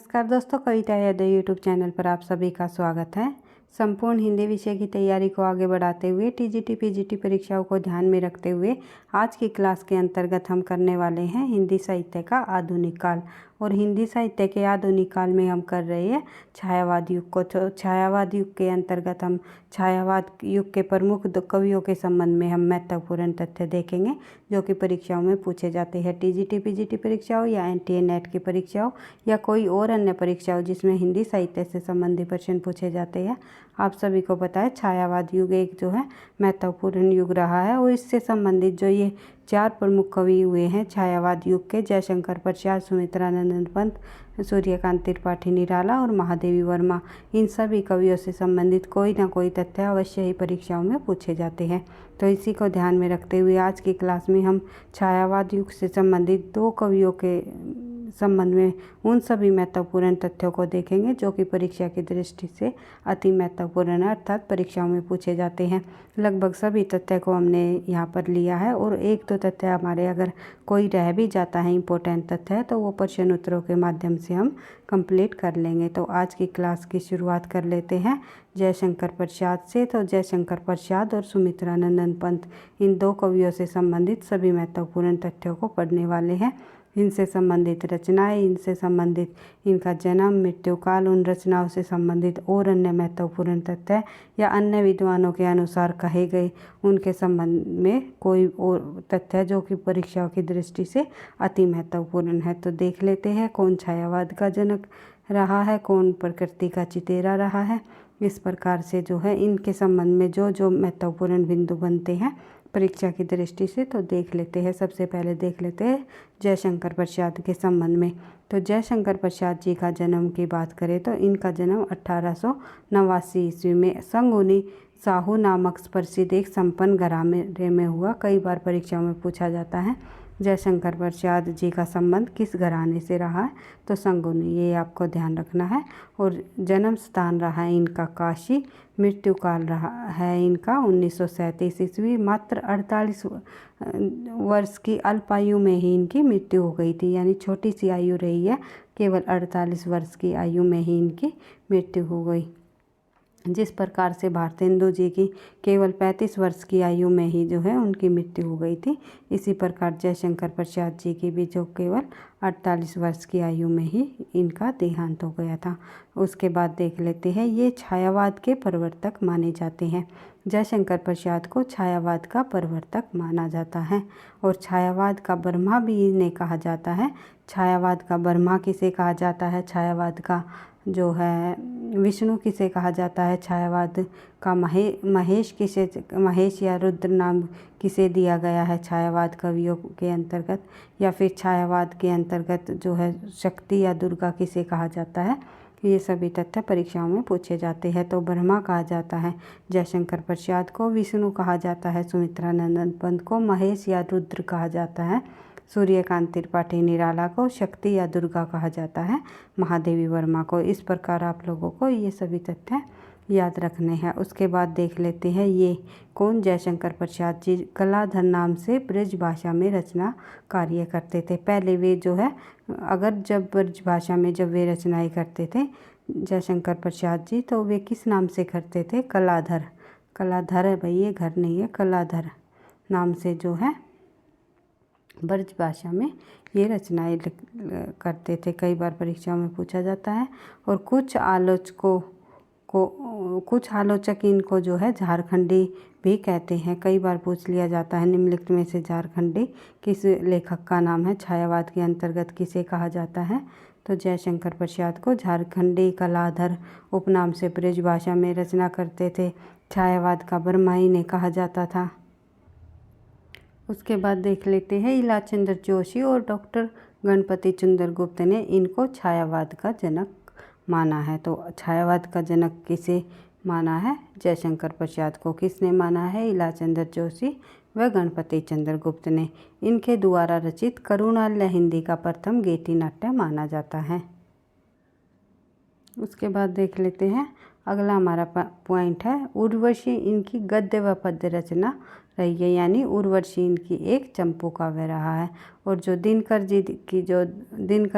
नमस्कार दोस्तों, कविता Yadav YouTube channel पर आप सभी का स्वागत है। संपूर्ण हिंदी विषय की तैयारी को आगे बढ़ाते हुए टीजीटी पीजीटी परीक्षाओं को ध्यान में रखते हुए आज की क्लास के अंतर्गत हम करने वाले हैं हिंदी साहित्य का आधुनिक काल। और हिंदी साहित्य के आधुनिक काल में हम कर रहे हैं छायावाद युग को। तो छायावाद युग के अंतर्गत हम छायावाद युग के प्रमुख कवियों के संबंध में हम महत्वपूर्ण तथ्य देखेंगे जो कि परीक्षाओं में पूछे जाते हैं। टीजीटी पीजीटी परीक्षाओं या एनटीए नेट की परीक्षाओं या कोई और अन्य परीक्षाओं जिसमें हिंदी साहित्य से संबंधित प्रश्न पूछे जाते हैं। आप सभी को पता है छायावाद युग एक जो है महत्वपूर्ण युग रहा है। और इससे संबंधित जो ये 4 प्रमुख कवि हुए हैं छायावाद युग के, जयशंकर प्रसाद, सुमित्रानंद पंत, सूर्यकांत त्रिपाठी निराला और महादेवी वर्मा, इन सभी कवियों से संबंधित कोई ना कोई तथ्य अवश्य ही परीक्षाओं में पूछे जाते हैं। तो इसी को ध्यान में रखते हुए आज की क्लास में हम छायावाद युग से संबंधित 2 कवियों के संबंध में उन सभी महत्वपूर्ण तथ्यों को देखेंगे जो कि परीक्षा की दृष्टि से अति महत्वपूर्ण है, अर्थात परीक्षाओं में पूछे जाते हैं। लगभग सभी तथ्य को हमने यहाँ पर लिया है और एक दो तथ्य हमारे अगर कोई रह भी जाता है इम्पोर्टेंट तथ्य है तो वो प्रश्न उत्तरों के माध्यम से हम कंप्लीट कर लेंगे। तो आज की क्लास की शुरुआत कर लेते हैं जयशंकर प्रसाद से। तो जयशंकर प्रसाद और सुमित्रानंद पंत, इन 2 कवियों से संबंधित सभी महत्वपूर्ण तथ्यों को पढ़ने वाले हैं। इनसे संबंधित रचनाएं, इनसे संबंधित इनका जन्म, मृत्यु काल, उन रचनाओं से संबंधित और अन्य महत्वपूर्ण तथ्य या अन्य विद्वानों के अनुसार कहे गए उनके संबंध में कोई और तथ्य जो कि परीक्षाओं की दृष्टि से अति महत्वपूर्ण है। तो देख लेते हैं कौन छायावाद का जनक रहा है, कौन प्रकृति का चितेरा रहा है। इस प्रकार से जो है इनके संबंध में जो जो महत्वपूर्ण बिंदु बनते हैं परीक्षा की दृष्टि से तो देख लेते हैं। सबसे पहले देख लेते हैं जयशंकर प्रसाद के संबंध में। तो जयशंकर प्रसाद जी का जन्म की बात करें तो इनका जन्म 1889 ईस्वी में संगुनी साहू नामक प्रसिद्ध एक संपन्न घराने में हुआ। कई बार परीक्षाओं में पूछा जाता है जयशंकर प्रसाद जी का संबंध किस घराने से रहा है, तो संगुनी, ये आपको ध्यान रखना है। और जन्म स्थान रहा है इनका काशी। मृत्यु काल रहा है इनका 1937 ईस्वी। मात्र 48 वर्ष की अल्पायु में ही इनकी मृत्यु हो गई थी, यानी छोटी सी आयु रही है, केवल 48 वर्ष की आयु में ही इनकी मृत्यु हो गई। जिस प्रकार से भारतेंदु जी की केवल 35 वर्ष की आयु में ही जो है उनकी मृत्यु हो गई थी, इसी प्रकार जयशंकर प्रसाद जी की भी जो केवल 48 वर्ष की आयु में ही इनका देहांत हो गया था। उसके बाद देख लेते हैं ये छायावाद के प्रवर्तक माने जाते हैं। जयशंकर प्रसाद को छायावाद का प्रवर्तक माना जाता है और छायावाद का ब्रह्मा भी इन्हें कहा जाता है। छायावाद का ब्रह्मा किसे कहा जाता है, छायावाद का जो है विष्णु किसे कहा जाता है, छायावाद का महेश या रुद्र नाम किसे दिया गया है छायावाद कवियों के अंतर्गत, या फिर छायावाद के अंतर्गत जो है शक्ति या दुर्गा किसे कहा जाता है। ये सभी तथ्य परीक्षाओं में पूछे जाते हैं। तो ब्रह्मा कहा जाता है जयशंकर प्रसाद को, विष्णु कहा जाता है सुमित्रानंद पंत को, महेश या रुद्र कहा जाता है सूर्यकांत त्रिपाठी निराला को, शक्ति या दुर्गा कहा जाता है महादेवी वर्मा को। इस प्रकार आप लोगों को ये सभी तथ्य याद रखने हैं। उसके बाद देख लेते हैं ये कौन जयशंकर प्रसाद जी कलाधर नाम से ब्रज भाषा में रचना कार्य करते थे। पहले वे जो है जब ब्रज भाषा में जब वे रचनाएं करते थे जयशंकर प्रसाद जी, तो वे किस नाम से करते थे, कलाधर। कलाधर है भाई, ये घर नहीं है, कलाधर नाम से जो है ब्रज भाषा में ये रचनाएं करते थे। कई बार परीक्षाओं में पूछा जाता है। और कुछ आलोचक इनको जो है झारखंडी भी कहते हैं। कई बार पूछ लिया जाता है निम्नलिखित में से झारखंडी किस लेखक का नाम है, छायावाद के अंतर्गत किसे कहा जाता है, तो जयशंकर प्रसाद को झारखंडी कलाधर उपनाम से ब्रज भाषा में रचना करते थे। छायावाद का ब्रह्मा इन्हें कहा जाता था। उसके बाद देख लेते हैं इलाचंद्र जोशी और डॉक्टर गणपति चंद्रगुप्त ने इनको छायावाद का जनक माना है। तो छायावाद का जनक किसे माना है, जयशंकर प्रसाद को। किसने माना है, इलाचंद्र जोशी व गणपति चंद्रगुप्त ने। इनके द्वारा रचित करुणालय हिंदी का प्रथम गेटी नाट्य माना जाता है। उसके बाद देख लेते हैं अगला हमारा पॉइंट है उर्वशी इनकी गद्य व पद्य रचना रही है, यानी उर्वशी इनकी एक चंपू काव्य रहा है। और जो दिनकर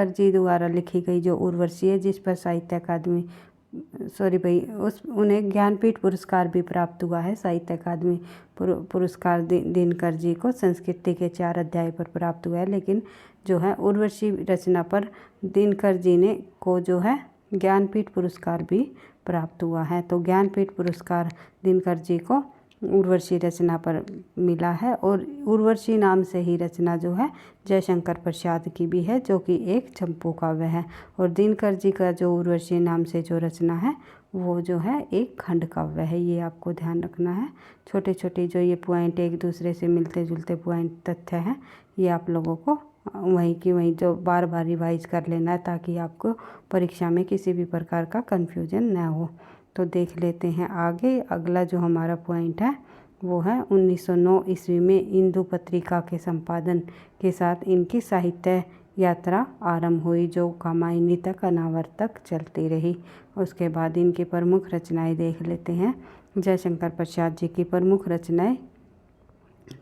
जी द्वारा लिखी गई जो उर्वशी है, जिस पर साहित्य अकादमी उन्हें ज्ञानपीठ पुरस्कार भी प्राप्त हुआ है। साहित्य अकादमी पुरस्कार दिनकर जी को संस्कृति के 4 अध्याय पर प्राप्त हुआ है, लेकिन जो है उर्वशी रचना पर दिनकर जी को जो है ज्ञानपीठ पुरस्कार भी प्राप्त हुआ है। तो ज्ञानपीठ पुरस्कार दिनकर जी को उर्वशी रचना पर मिला है। और उर्वशी नाम से ही रचना जो है जयशंकर प्रसाद की भी है, जो कि एक चंपू काव्य है। और दिनकर जी का जो उर्वशी नाम से जो रचना है वो जो है एक खंड काव्य है। ये आपको ध्यान रखना है। छोटे छोटे जो ये पॉइंट एक दूसरे से मिलते जुलते पॉइंट तथ्य हैं, ये आप लोगों को वहीं की वहीं जो बार बार रिवाइज कर लेना है, ताकि आपको परीक्षा में किसी भी प्रकार का कन्फ्यूजन न हो। तो देख लेते हैं आगे। अगला जो हमारा पॉइंट है वो है 1909 ईस्वी में इंदु पत्रिका के संपादन के साथ इनकी साहित्य यात्रा आरंभ हुई, जो कामायनी तक अनावर तक चलती रही। उसके बाद इनकी प्रमुख रचनाएं देख लेते हैं। जयशंकर प्रसाद जी की प्रमुख रचनाएं,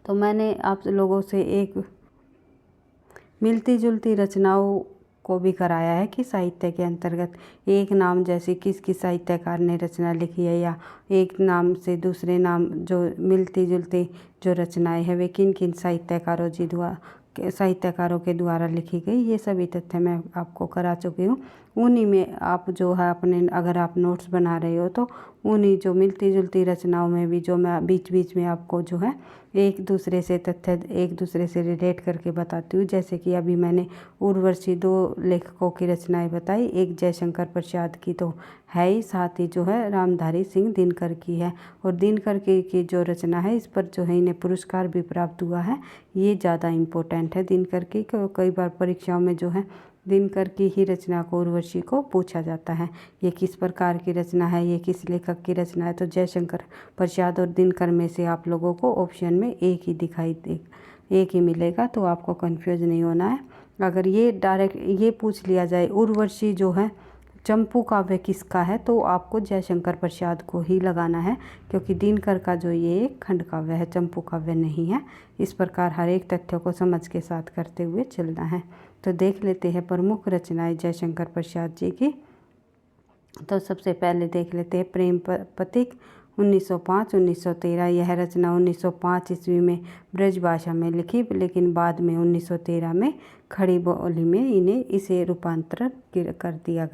तो मैंने आप लोगों से एक मिलती जुलती रचनाओं को भी कराया है कि साहित्य के अंतर्गत एक नाम जैसे किस साहित्यकार ने रचना लिखी है, या एक नाम से दूसरे नाम जो मिलती जुलती जो रचनाएं हैं वे किन किन साहित्यकारों के द्वारा लिखी गई, ये सभी तथ्य मैं आपको करा चुकी हूँ। उन्हीं में आप जो है अपने अगर आप नोट्स बना रहे हो तो उन्हीं जो मिलती जुलती रचनाओं में भी जो मैं बीच बीच में आपको जो है एक दूसरे से तथ्य एक दूसरे से रिलेट करके बताती हूँ। जैसे कि अभी मैंने उर्वशी 2 लेखकों की रचनाएं बताई, एक जयशंकर प्रसाद की तो है ही, साथ ही जो है रामधारी सिंह दिनकर की है। और दिनकर की जो रचना है इस पर जो है इन्हें पुरस्कार भी प्राप्त हुआ है। ये ज़्यादा इम्पोर्टेंट है दिनकर की। कई बार परीक्षाओं में जो है दिनकर की ही रचना को उर्वशी को पूछा जाता है, ये किस प्रकार की रचना है, ये किस लेखक की रचना है। तो जयशंकर प्रसाद और दिनकर में से आप लोगों को ऑप्शन में एक ही मिलेगा, तो आपको कंफ्यूज नहीं होना है। अगर ये डायरेक्ट ये पूछ लिया जाए उर्वशी जो है चंपू काव्य किसका है, तो आपको जयशंकर प्रसाद को ही लगाना है, क्योंकि दिनकर का जो ये एक खंड काव्य है, चंपू काव्य नहीं है। इस प्रकार हर एक तथ्य को समझ के साथ करते हुए चलना है। तो देख लेते हैं प्रमुख रचनाएं जयशंकर प्रसाद जी की। तो सबसे पहले देख लेते हैं प्रेम पथिक 1905-1913। यह रचना 1905 ईस्वी में ब्रजभाषा में लिखी, लेकिन बाद में 1913 में खड़ी बोली में इसे रूपांतरित कर दिया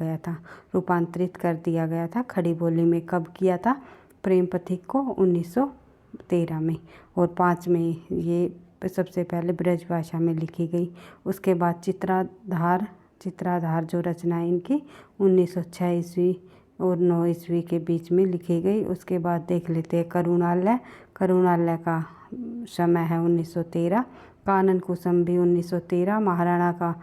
गया था। खड़ी बोली में कब किया था? प्रेम पथिक को 1913 में, और 5 में ये सबसे पहले ब्रजभाषा में लिखी गई। उसके बाद चित्राधार जो रचना इनकी 1906 ईस्वी और 9 ईस्वी के बीच में लिखी गई। उसके बाद देख लेते हैं करुणालय का समय है 1913, कानन कुसुम भी 1913, महाराणा का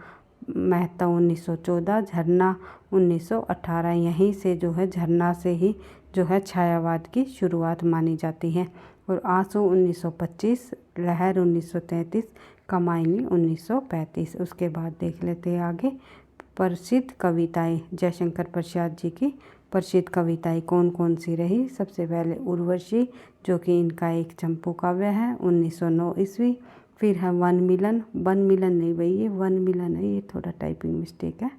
महत्व 1914, झरना 1918। यहीं से जो है झरना से ही जो है छायावाद की शुरुआत मानी जाती है। और आंसू 1925, लहर 1933, कमायनी 1935। उसके बाद देख लेते हैं आगे प्रसिद्ध कविताएं। जयशंकर प्रसाद जी की प्रसिद्ध कविताएं कौन कौन सी रही? सबसे पहले उर्वशी, जो कि इनका एक चंपू काव्य है 1909 ईस्वी। फिर है वन मिलन नहीं भाई, ये वन मिलन है, ये थोड़ा टाइपिंग मिस्टेक है।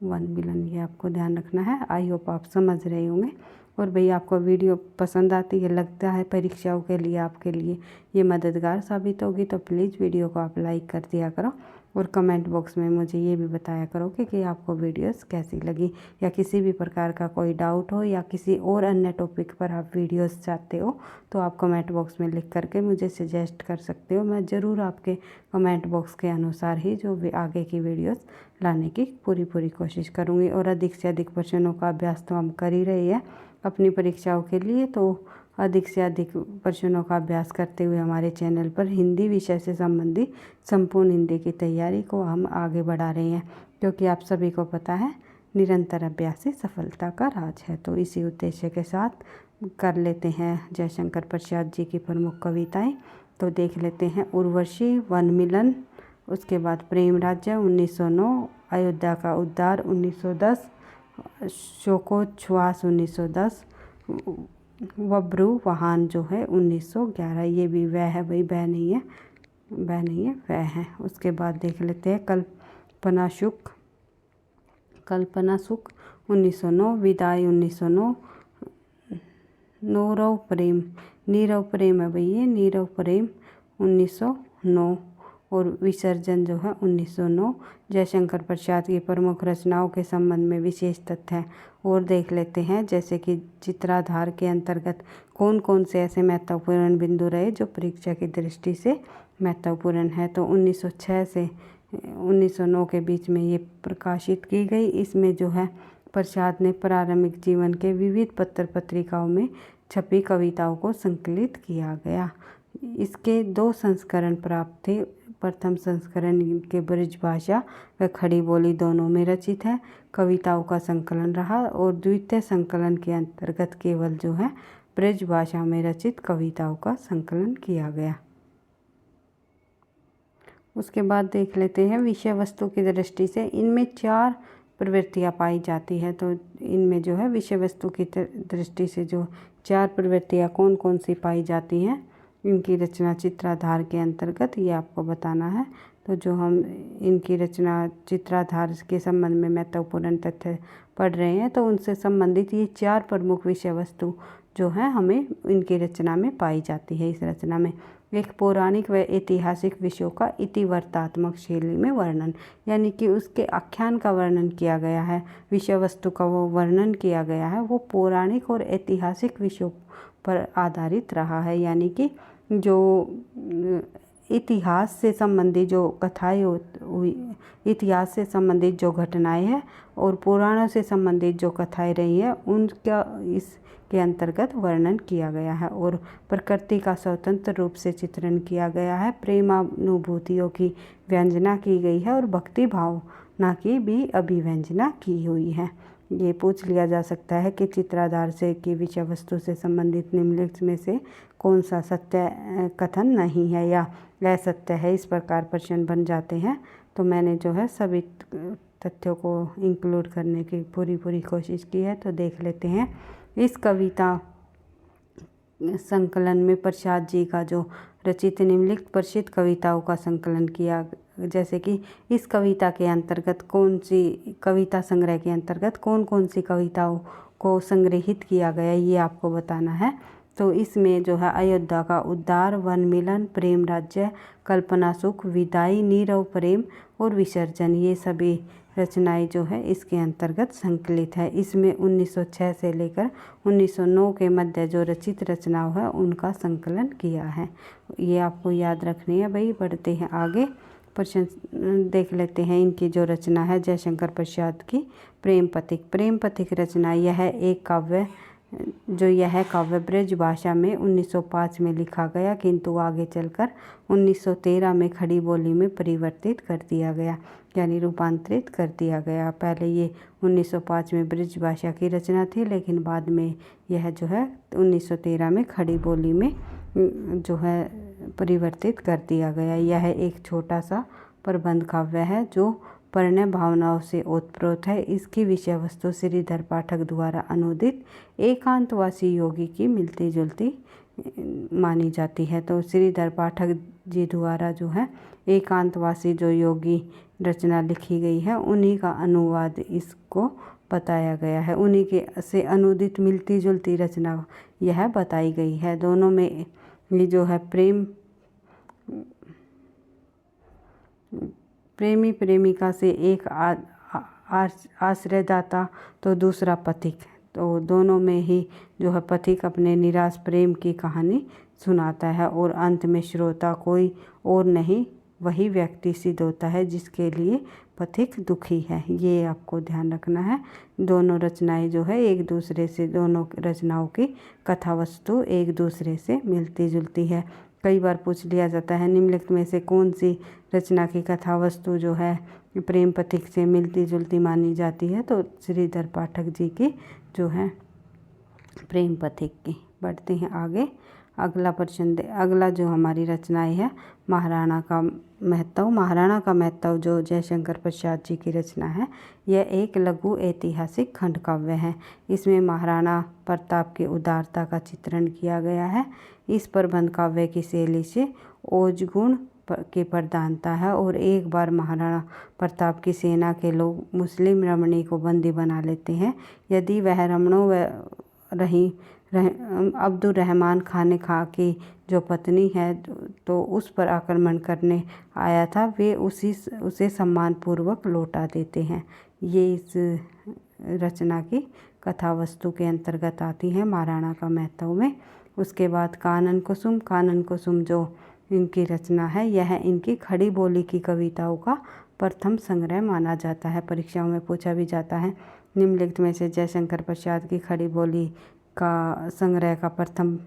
वन मिलन ये आपको ध्यान रखना है। आई होप आप समझ रहे होंगे। और भाई आपको वीडियो पसंद आती है, लगता है परीक्षाओं के लिए आपके लिए ये मददगार साबित होगी, तो प्लीज़ वीडियो को आप लाइक कर दिया करो। और कमेंट बॉक्स में मुझे ये भी बताया करो कि आपको वीडियोस कैसी लगी, या किसी भी प्रकार का कोई डाउट हो या किसी और अन्य टॉपिक पर आप वीडियोस चाहते हो तो आप कमेंट बॉक्स में लिख करके मुझे सजेस्ट कर सकते हो। मैं ज़रूर आपके कमेंट बॉक्स के अनुसार ही जो भी आगे की वीडियोस लाने की पूरी कोशिश करूँगी। और अधिक से अधिक प्रश्नों का अभ्यास तो हम कर ही रहे हैं अपनी परीक्षाओं के लिए, तो अधिक से अधिक प्रश्नों का अभ्यास करते हुए हमारे चैनल पर हिंदी विषय से संबंधित संपूर्ण हिंदी की तैयारी को हम आगे बढ़ा रहे हैं, क्योंकि आप सभी को पता है निरंतर अभ्यास ही सफलता का राज है। तो इसी उद्देश्य के साथ कर लेते हैं जयशंकर प्रसाद जी की प्रमुख कविताएं। तो देख लेते हैं उर्वशी, वन मिलन, उसके बाद प्रेम राज्य 1909, अयोध्या का उद्धार 1910, शोकोच्छ्वास 1910, वब्रू वाहन जो है 1911। ये भी वह है भाई, वह नहीं है, वह नहीं है, वह है। उसके बाद देख लेते हैं कल्पना सुख 1909, विदाई 1909, नीरव प्रेम है भाई, ये नीरव प्रेम 1909 और विसर्जन जो है 1909। जयशंकर प्रसाद की प्रमुख रचनाओं के संबंध में विशेष तथ्य हैं और देख लेते हैं, जैसे कि चित्राधार के अंतर्गत कौन कौन से ऐसे महत्वपूर्ण बिंदु रहे जो परीक्षा की दृष्टि से महत्वपूर्ण है। तो 1906 से 1909 के बीच में ये प्रकाशित की गई। इसमें जो है प्रसाद ने प्रारंभिक जीवन के विविध पत्र पत्रिकाओं में छपी कविताओं को संकलित किया गया। इसके 2 संस्करण प्राप्त थे। प्रथम संस्करण के ब्रजभाषा व खड़ी बोली दोनों में रचित है कविताओं का संकलन रहा और द्वितीय संकलन के अंतर्गत केवल जो है ब्रजभाषा में रचित कविताओं का संकलन किया गया। उसके बाद देख लेते हैं विषय वस्तु की दृष्टि से इनमें 4 प्रवृत्तियाँ पाई जाती है। तो इनमें जो है विषय वस्तु की दृष्टि से जो 4 प्रवृत्तियाँ कौन कौन सी पाई जाती हैं, इनकी रचना चित्राधार के अंतर्गत ये आपको बताना है। तो जो हम इनकी रचना चित्राधार के संबंध में महत्वपूर्ण तथ्य पढ़ रहे हैं, तो उनसे संबंधित ये 4 प्रमुख विषय वस्तु जो है हमें इनकी रचना में पाई जाती है। इस रचना में एक पौराणिक व ऐतिहासिक विषयों का इतिवृत्तात्मक शैली में वर्णन, यानी कि उसके आख्यान का वर्णन किया गया है, विषय वस्तु का वो वर्णन किया गया है, वो पौराणिक और ऐतिहासिक विषयों पर आधारित रहा है। यानी कि जो इतिहास से संबंधित जो कथाएं हुई, इतिहास से संबंधित जो घटनाएं हैं और पुराणों से संबंधित जो कथाएं रही हैं, उनका इसके अंतर्गत वर्णन किया गया है। और प्रकृति का स्वतंत्र रूप से चित्रण किया गया है, प्रेमानुभूतियों की व्यंजना की गई है और भक्ति भावना की भी अभिव्यंजना की हुई है। ये पूछ लिया जा सकता है कि चित्राधार से की विषय वस्तु से संबंधित निम्नलिखित में से कौन सा सत्य कथन नहीं है या असत्य है। इस प्रकार प्रश्न बन जाते हैं। तो मैंने जो है सभी तथ्यों को इंक्लूड करने की पूरी कोशिश की है। तो देख लेते हैं इस कविता संकलन में प्रसाद जी का जो रचित निम्नलिखित प्रसिद्ध कविताओं का संकलन किया, जैसे कि इस कविता के अंतर्गत कौन सी कविता संग्रह के अंतर्गत कौन कौन सी कविताओं को संग्रहित किया गया, ये आपको बताना है। तो इसमें जो है अयोध्या का उद्धार, वन मिलन, प्रेम राज्य, कल्पना सुख, विदाई, नीरव प्रेम और विसर्जन, ये सभी रचनाएं जो है इसके अंतर्गत संकलित है। इसमें 1906 से लेकर 1909 के मध्य जो रचित रचनाओं है उनका संकलन किया है। ये आपको याद रखनी है भाई। बढ़ते हैं आगे, प्रश्न देख लेते हैं। इनकी जो रचना है जयशंकर प्रसाद की प्रेम पथिक रचना, यह एक काव्य यह काव्य ब्रज भाषा में 1905 में लिखा गया, किंतु आगे चलकर 1913 में खड़ी बोली में परिवर्तित कर दिया गया, यानी रूपांतरित कर दिया गया। पहले ये 1905 में ब्रज भाषा की रचना थी, लेकिन बाद में यह जो है 1913 में खड़ी बोली में जो है परिवर्तित कर दिया गया। यह एक छोटा सा प्रबंध काव्य है जो प्रणय भावनाओं से ओतप्रोत है। इसकी विषय वस्तु श्रीधर पाठक द्वारा अनुदित एकांतवासी योगी की मिलती जुलती मानी जाती है। तो श्रीधर पाठक जी द्वारा जो है एकांतवासी जो योगी रचना लिखी गई है, उन्हीं का अनुवाद इसको बताया गया है। उन्हीं के से अनुदित मिलती जुलती रचना यह बताई गई है। दोनों में ये जो है प्रेमी प्रेमिका से एक आश्रयदाता तो दूसरा पथिक, तो दोनों में ही जो है पथिक अपने निराश प्रेम की कहानी सुनाता है और अंत में श्रोता कोई और नहीं वही व्यक्ति सिद्ध होता है जिसके लिए पथिक दुखी है। ये आपको ध्यान रखना है। दोनों रचनाएं जो है एक दूसरे से, दोनों रचनाओं की कथा वस्तु एक दूसरे से मिलती जुलती है। कई बार पूछ लिया जाता है निम्नलिखित में से कौन सी रचना की कथा वस्तु जो है प्रेम पथिक से मिलती जुलती मानी जाती है, तो श्रीधर पाठक जी की जो है प्रेम पथिक की। बढ़ते हैं आगे। अगला जो हमारी रचनाएँ है महाराणा का महत्व। महाराणा का महत्व जो जयशंकर प्रसाद जी की रचना है, यह एक लघु ऐतिहासिक खंड काव्य है। इसमें महाराणा प्रताप की उदारता का चित्रण किया गया है। इस प्रबंध काव्य की शैली से ओज गुण की प्रधानता है और एक बार महाराणा प्रताप की सेना के लोग मुस्लिम रमणी को बंदी बना लेते हैं। यदि वह रमणों अब्दुल रहमान खान की जो पत्नी है तो उस पर आक्रमण करने आया था, वे उसे सम्मानपूर्वक लौटा देते हैं। ये इस रचना की कथा वस्तु के अंतर्गत आती है महाराणा का महत्व में। उसके बाद कानन कुसुम जो इनकी रचना है, यह इनकी खड़ी बोली की कविताओं का प्रथम संग्रह माना जाता है। परीक्षाओं में पूछा भी जाता है, निम्नलिखित में से जयशंकर प्रसाद की खड़ी बोली का संग्रह का प्रथम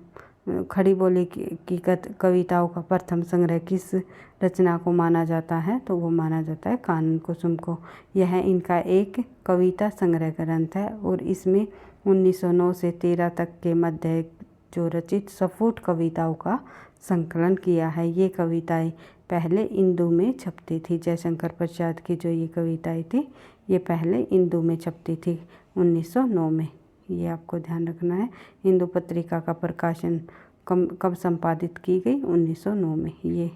खड़ी बोली की कविताओं का प्रथम संग्रह किस रचना को माना जाता है, तो वो माना जाता है कानन कुसुम को। यह इनका एक कविता संग्रह ग्रंथ है और इसमें 1909 से 13 तक के मध्य जो रचित सफुट कविताओं का संकलन किया है। ये कविताएं पहले इंदु में छपती थी। जयशंकर प्रसाद की जो ये कविताएं थी, ये पहले इंदु में छपती थी 1909 में। ये आपको ध्यान रखना है। हिंदू पत्रिका का प्रकाशन कब संपादित की गई? 1909 में। ये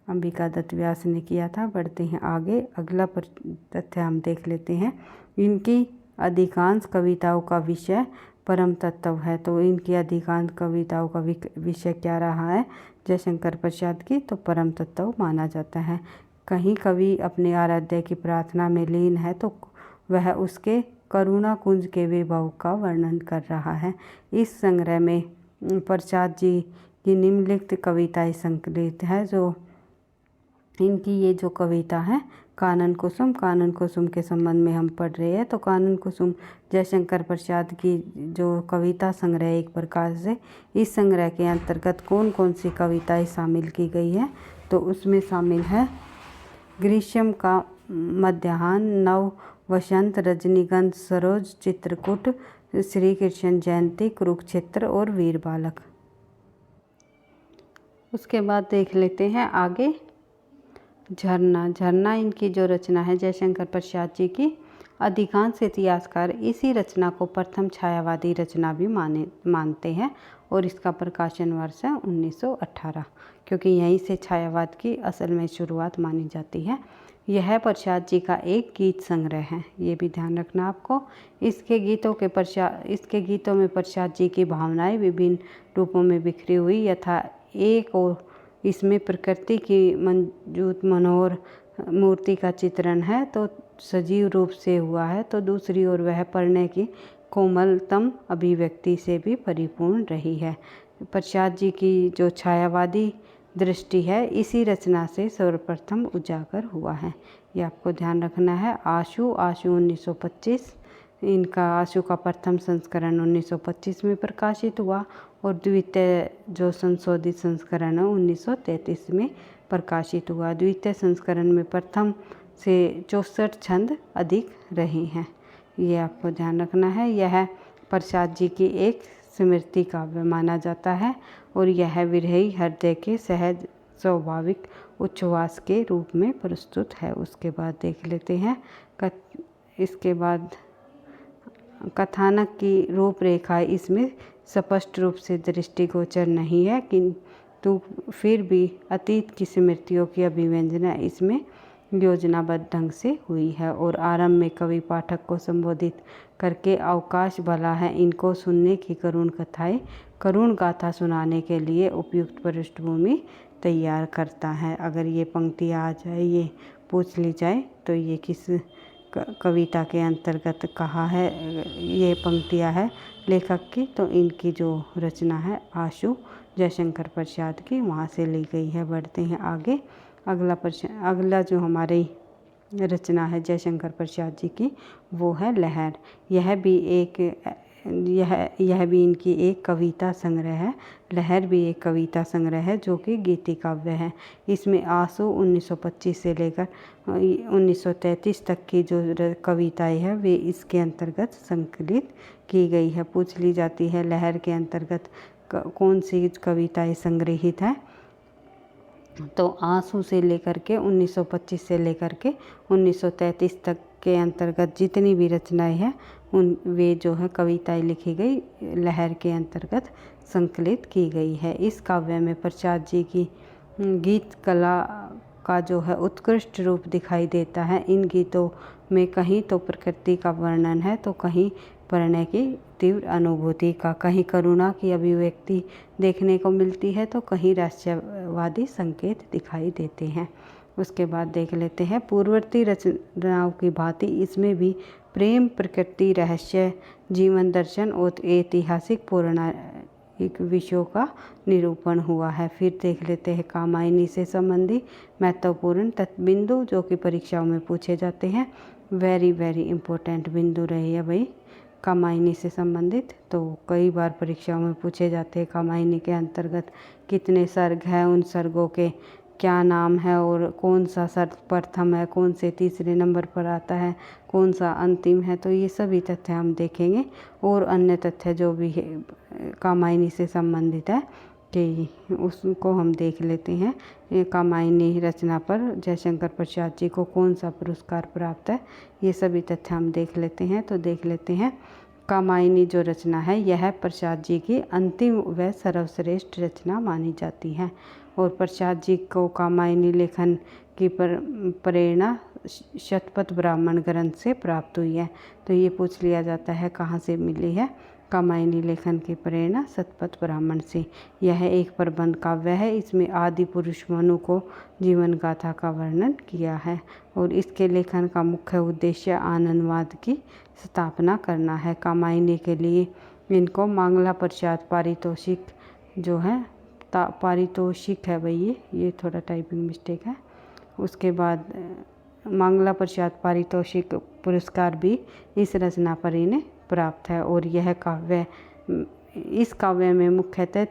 अंबिका दत्त व्यास ने किया था। बढ़ते हैं आगे, अगला तथ्य हम देख लेते हैं। इनकी अधिकांश कविताओं का विषय परम तत्व है। तो इनकी अधिकांश कविताओं का विषय क्या रहा है जयशंकर प्रसाद की? तो परम तत्व माना जाता है। कहीं कवि अपने आराध्य की प्रार्थना में लीन है तो वह उसके करुणा कुंज के वैभव का वर्णन कर रहा है। इस संग्रह में प्रसाद जी की निम्नलिखित कविताएं संकलित है। जो इनकी ये जो कविता है कानन कुसुम के संबंध में हम पढ़ रहे हैं। तो कानन कुसुम जयशंकर प्रसाद की जो कविता संग्रह एक प्रकार से, इस संग्रह के अंतर्गत कौन कौन सी कविताएं शामिल की गई है? तो उसमें शामिल है ग्रीष्म का मध्याह्न, नव वसंत, रजनीगंध, सरोज, चित्रकूट, श्री कृष्ण जयंती, कुरुक्षेत्र और वीर बालक। उसके बाद देख लेते हैं आगे झरना इनकी जो रचना है जयशंकर प्रसाद जी की, अधिकांश इतिहासकार इसी रचना को प्रथम छायावादी रचना भी मानते हैं और इसका प्रकाशन वर्ष है 1918, क्योंकि यहीं से छायावाद की असल में शुरुआत मानी जाती है। यह प्रसाद जी का एक गीत संग्रह है, ये भी ध्यान रखना आपको। इसके गीतों में प्रसाद जी की भावनाएं विभिन्न रूपों में बिखरी हुई यथा एक और इसमें प्रकृति की मौजूद मनोहर मूर्ति का चित्रण है तो सजीव रूप से हुआ है, तो दूसरी ओर वह पढ़ने की कोमलतम अभिव्यक्ति से भी परिपूर्ण रही है। प्रसाद जी की जो छायावादी दृष्टि है इसी रचना से सर्वप्रथम उजागर हुआ है, ये आपको ध्यान रखना है। आशु 1925, इनका आशु का प्रथम संस्करण 1925 में प्रकाशित हुआ और द्वितीय जो संशोधित संस्करण है 1933 में प्रकाशित हुआ। द्वितीय संस्करण में प्रथम से 64 छंद अधिक रहे हैं, ये आपको ध्यान रखना है। यह प्रसाद जी की एक स्मृति काव्य माना जाता है और यह विरही हृदय के सहज स्वाभाविक उच्छ्वास के रूप में प्रस्तुत है। उसके बाद देख लेते हैं इसके बाद कथानक की रूपरेखा इसमें स्पष्ट रूप से दृष्टिगोचर नहीं है, किंतु फिर भी अतीत की स्मृतियों की अभिव्यंजना इसमें योजनाबद्ध ढंग से हुई है और आरंभ में कवि पाठक को संबोधित करके अवकाश भला है इनको सुनने की करुण गाथा सुनाने के लिए उपयुक्त पृष्ठभूमि तैयार करता है। अगर ये पंक्ति आ जाए, ये पूछ ली जाए तो ये किस कविता के अंतर्गत कहा है, ये पंक्तियाँ है लेखक की, तो इनकी जो रचना है आशु जयशंकर प्रसाद की, वहाँ से ली गई है। बढ़ते हैं आगे, अगला जो हमारी रचना है जयशंकर प्रसाद जी की वो है लहर। यह भी इनकी एक कविता संग्रह है। लहर भी एक कविता संग्रह है जो कि गीति काव्य है। इसमें आशु 1925 से लेकर 1933 तक की जो कविताएं है वे इसके अंतर्गत संकलित की गई है। पूछ ली जाती है लहर के अंतर्गत कौन सी कविताएं संग्रहित है। तो आंसू से लेकर के 1925 से लेकर के 1933 तक के अंतर्गत जितनी भी रचनाएं हैं वे जो है कविताएं लिखी गई लहर के अंतर्गत संकलित की गई है। इस काव्य में प्रसाद जी की गीत कला का जो है उत्कृष्ट रूप दिखाई देता है। इन गीतों में कहीं तो प्रकृति का वर्णन है, तो कहीं प्रणय की तीव्र अनुभूति का, कहीं करुणा की अभिव्यक्ति देखने को मिलती है, तो कहीं रहस्यवादी संकेत दिखाई देते हैं। उसके बाद देख लेते हैं पूर्ववर्ती रचनाओं की भांति इसमें भी प्रेम, प्रकृति, रहस्य, जीवन दर्शन और ऐतिहासिक पौराणिक विषयों का निरूपण हुआ है। फिर देख लेते हैं कामायनी से संबंधी महत्वपूर्ण बिंदु जो कि परीक्षाओं में पूछे जाते हैं। वेरी वेरी इंपॉर्टेंट बिंदु रहे है भाई कामायनी से संबंधित, तो कई बार परीक्षाओं में पूछे जाते हैं। कामायनी के अंतर्गत कितने सर्ग हैं, उन सर्गों के क्या नाम है और कौन सा सर्ग प्रथम है, कौन से तीसरे नंबर पर आता है, कौन सा अंतिम है, तो ये सभी तथ्य हम देखेंगे। और अन्य तथ्य जो भी है कामायनी से संबंधित है कि उसको हम देख लेते हैं। कामायनी रचना पर जयशंकर प्रसाद जी को कौन सा पुरस्कार प्राप्त है, ये सभी तथ्य हम देख लेते हैं। तो देख लेते हैं कामायनी जो रचना है यह प्रसाद जी की अंतिम व सर्वश्रेष्ठ रचना मानी जाती है। और प्रसाद जी को कामायनी लेखन की प्रेरणा शतपथ ब्राह्मण ग्रंथ से प्राप्त हुई है। तो ये पूछ लिया जाता है कहाँ से मिली है कामायनी लेखन की प्रेरणा, शतपथ ब्राह्मण से। यह एक प्रबंध काव्य है, इसमें आदि पुरुष मनु को जीवन गाथा का वर्णन किया है और इसके लेखन का मुख्य उद्देश्य आनंदवाद की स्थापना करना है। कामायनी के लिए इनको मांगला प्रसाद पारितोषिक जो है पारितोषिक है भाई, ये थोड़ा टाइपिंग मिस्टेक है। उसके बाद मांगला प्रसाद पारितोषिक पुरस्कार भी इस रचना पर इन्हें प्राप्त है। और यह काव्य इस काव्य में मुख्यतः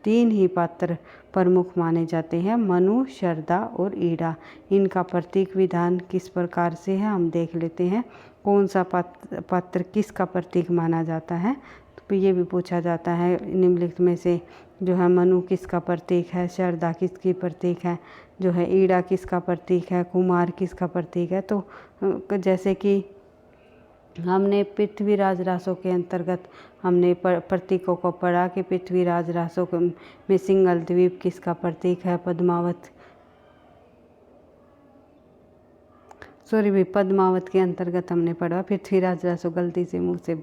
3 ही पात्र प्रमुख माने जाते हैं, मनु, शारदा और ईड़ा। इनका प्रतीक विधान किस प्रकार से है हम देख लेते हैं। कौन सा पात्र किसका प्रतीक माना जाता है, तो ये भी पूछा जाता है। निम्नलिखित में से जो है मनु किसका प्रतीक है, शारदा किसकी प्रतीक है, जो है ईड़ा किसका प्रतीक है, कुमार किसका प्रतीक है। तो जैसे कि हमने पृथ्वीराज रासों के अंतर्गत हमने प्रतीकों को पढ़ा कि पृथ्वीराज रासों में सिंगल द्वीप किसका प्रतीक है, पद्मावत के अंतर्गत हमने पढ़ा। पृथ्वीराज रासों गलती से मुंह से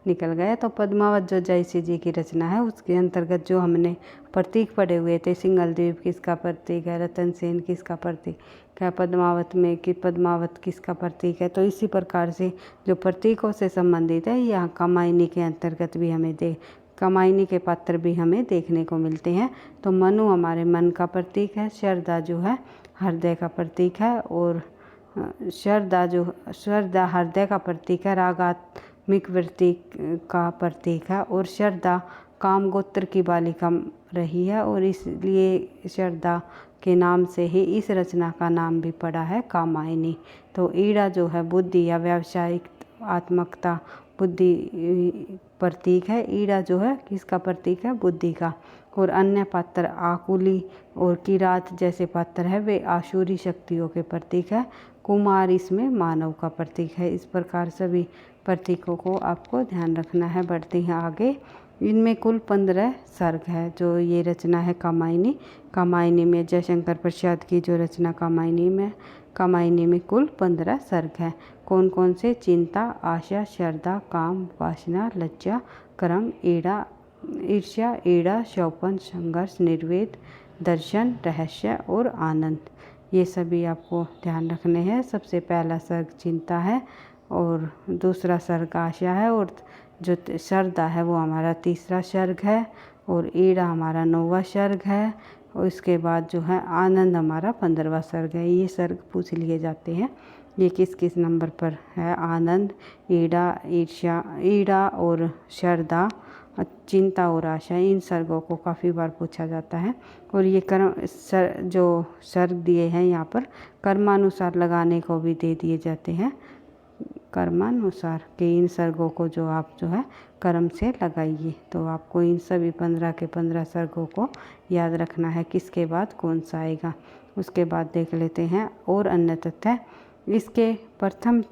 निकल गया। तो पद्मावत जो जयसी जी की रचना है उसके अंतर्गत जो हमने प्रतीक पढ़े हुए थे, सिंगल द्वीप किसका प्रतीक है, रतन सेन किसका प्रतीक है, पद्मावत में कि पद्मावत किसका प्रतीक है। तो इसी प्रकार से जो प्रतीकों से संबंधित है यहाँ कामायनी के अंतर्गत भी हमें कामायनी के पात्र भी हमें देखने को मिलते हैं। तो मनु हमारे मन का प्रतीक है, शारदा जो है हृदय का प्रतीक है, और शारदा हृदय का प्रतीक है, रागात्मिक वृत्ति का प्रतीक है, और शारदा काम गोत्र की बालिका रही है और इसलिए शारदा के नाम से ही इस रचना का नाम भी पड़ा है कामायनी। तो ईड़ा जो है बुद्धि या व्यावसायिक आत्मकता बुद्धि प्रतीक है। ईड़ा जो है किसका प्रतीक है, बुद्धि का। और अन्य पात्र आकुली और किरात जैसे पात्र है वे आसुरी शक्तियों के प्रतीक है। कुमार इसमें मानव का प्रतीक है। इस प्रकार सभी प्रतीकों को आपको ध्यान रखना है। बढ़ते हैं आगे। इनमें कुल 15 सर्ग है जो ये रचना है कामायनी। कामायनी में जयशंकर प्रसाद की जो रचना कामायनी में कुल 15 सर्ग है। कौन कौन से, चिंता, आशा, श्रद्धा, काम, वासना, लज्जा, कर्म, ईर्ष्या, ईड़ा, शौपन, संघर्ष, निर्वेद, दर्शन, रहस्य और आनंद, ये सभी आपको ध्यान रखने हैं। सबसे पहला सर्ग चिंता है और दूसरा सर्ग आशा है और जो श्रद्धा है वो हमारा तीसरा सर्ग है और ईड़ा हमारा 9वां सर्ग है और इसके बाद जो है आनंद हमारा 15वां सर्ग है। ये सर्ग पूछ लिए जाते हैं। ये किस किस नंबर पर है, आनंद, ईड़ा और श्रद्धा, चिंता और आशा, इन सर्गों को काफ़ी बार पूछा जाता है। और ये जो सर्ग दिए हैं यहाँ पर कर्मानुसार लगाने को भी दे दिए जाते हैं। कर्मानुसार के इन सर्गों को जो आप जो है कर्म से लगाइए। तो आपको इन सभी 15 के 15 सर्गों को याद रखना है, किसके बाद कौन सा आएगा। उसके बाद देख लेते हैं और अन्य तथ्य। इसके प्रथम